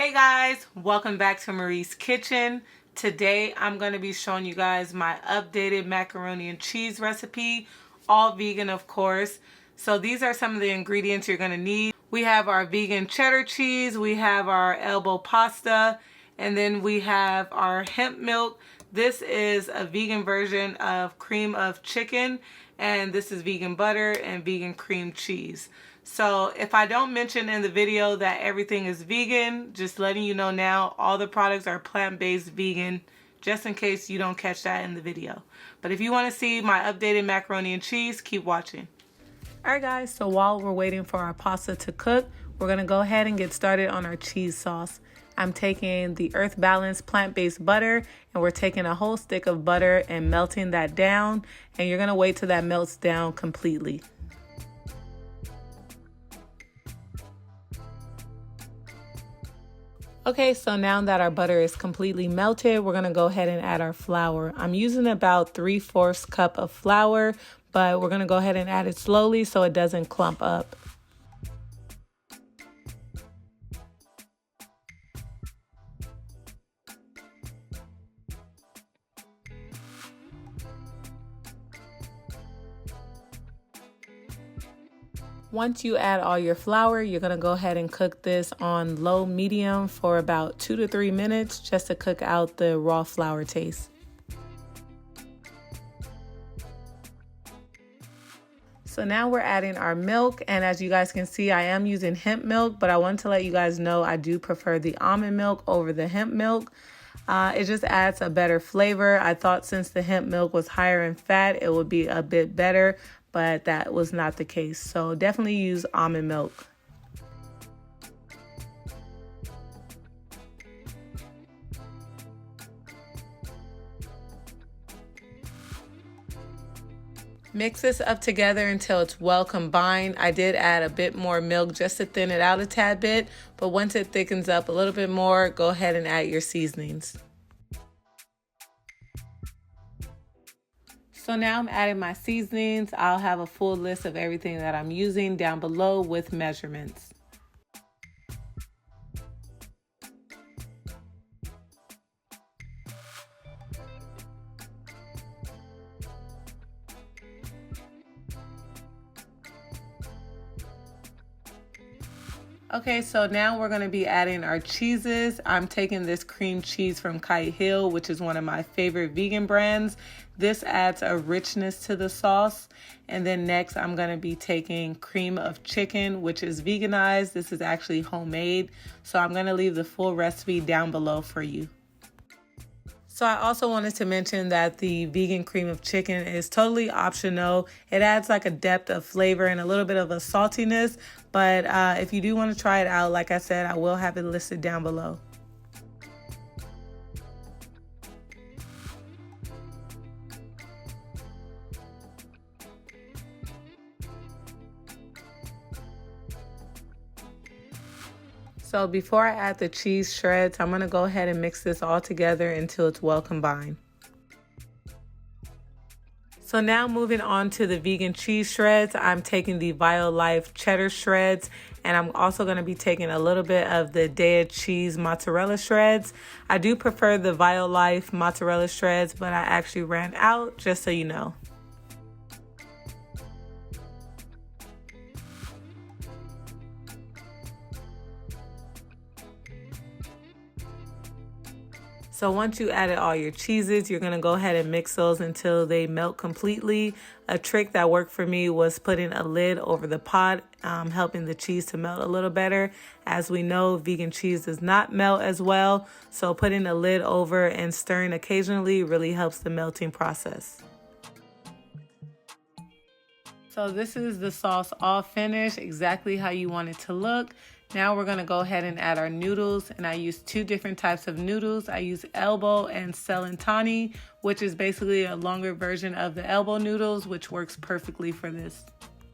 Hey guys, welcome back to Marie's Kitchen. Today I'm going to be showing you guys my updated macaroni and cheese recipe, all vegan of course. So these are some of the ingredients you're going to need. We have our vegan cheddar cheese, we have our elbow pasta, and then we have our hemp milk. This is a vegan version of cream of chicken, and this is vegan butter and vegan cream cheese. So if I don't mention in the video that everything is vegan, just letting you know now, all the products are plant-based vegan, just in case you don't catch that in the video. But if you want to see my updated macaroni and cheese, keep watching. Alright guys, so while we're waiting for our pasta to cook, we're going to go ahead and get started on our cheese sauce. I'm taking the Earth Balance plant-based butter, and we're taking a whole stick of butter and melting that down, and you're going to wait till that melts down completely. Okay, so now that our butter is completely melted, we're going to go ahead and add our flour. I'm using about 3/4 cup of flour, but we're going to go ahead and add it slowly so it doesn't clump up. Once you add all your flour, you're going to go ahead and cook this on low medium for about 2 to 3 minutes just to cook out the raw flour taste. So now we're adding our milk, and as you guys can see, I am using hemp milk, but I want to let you guys know I do prefer the almond milk over the hemp milk. It just adds a better flavor. I thought since the hemp milk was higher in fat, it would be a bit better, but that was not the case. So definitely use almond milk. Mix this up together until it's well combined. I did add a bit more milk just to thin it out a tad bit, but once it thickens up a little bit more, go ahead and add your seasonings. So now I'm adding my seasonings. I'll have a full list of everything that I'm using down below with measurements. Okay, so now we're going to be adding our cheeses. I'm taking this cream cheese from Kite Hill, which is one of my favorite vegan brands. This adds a richness to the sauce. And then next, I'm going to be taking cream of chicken, which is veganized. This is actually homemade. So I'm going to leave the full recipe down below for you. So I also wanted to mention that the vegan cream of chicken is totally optional. It adds like a depth of flavor and a little bit of a saltiness. But if you do want to try it out, like I said, I will have it listed down below. So before I add the cheese shreds, I'm going to go ahead and mix this all together until it's well combined. So now moving on to the vegan cheese shreds, I'm taking the Life cheddar shreds, and I'm also going to be taking a little bit of the Daiya cheese mozzarella shreds. I do prefer the Life mozzarella shreds, but I actually ran out, just so you know. So once you added all your cheeses, you're going to go ahead and mix those until they melt completely. A trick that worked for me was putting a lid over the pot, helping the cheese to melt a little better. As we know, vegan cheese does not melt as well, so putting a lid over and stirring occasionally really helps the melting process. So this is the sauce all finished, exactly how you want it to look. Now we're going to go ahead and add our noodles, and I use 2 different types of noodles. I use elbow and CELLENTANI, which is basically a longer version of the elbow noodles, which works perfectly for this.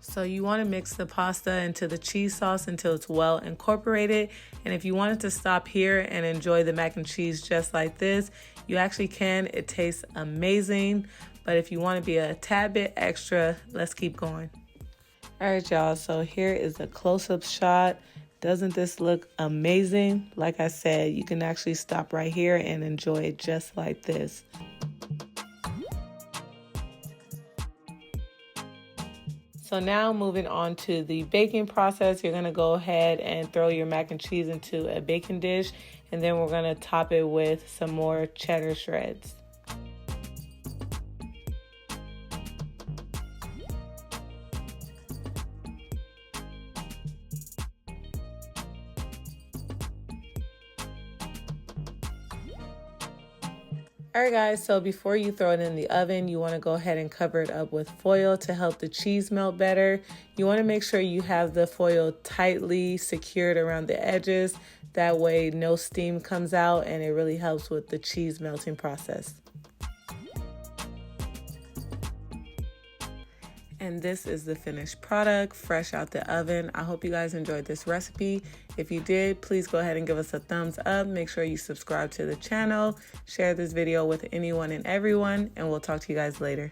So you want to mix the pasta into the cheese sauce until it's well incorporated. And if you wanted to stop here and enjoy the mac and cheese just like this, you actually can. It tastes amazing. But if you want to be a tad bit extra, let's keep going. All right, y'all. So here is a close-up shot. Doesn't this look amazing? Like I said, you can actually stop right here and enjoy it just like this. So now moving on to the baking process, you're gonna go ahead and throw your mac and cheese into a baking dish, and then we're gonna top it with some more cheddar shreds. Alright guys, so before you throw it in the oven, you want to go ahead and cover it up with foil to help the cheese melt better. You want to make sure you have the foil tightly secured around the edges. That way no steam comes out and it really helps with the cheese melting process. And this is the finished product, fresh out the oven. I hope you guys enjoyed this recipe. If you did, please go ahead and give us a thumbs up. Make sure you subscribe to the channel, share this video with anyone and everyone, and we'll talk to you guys later.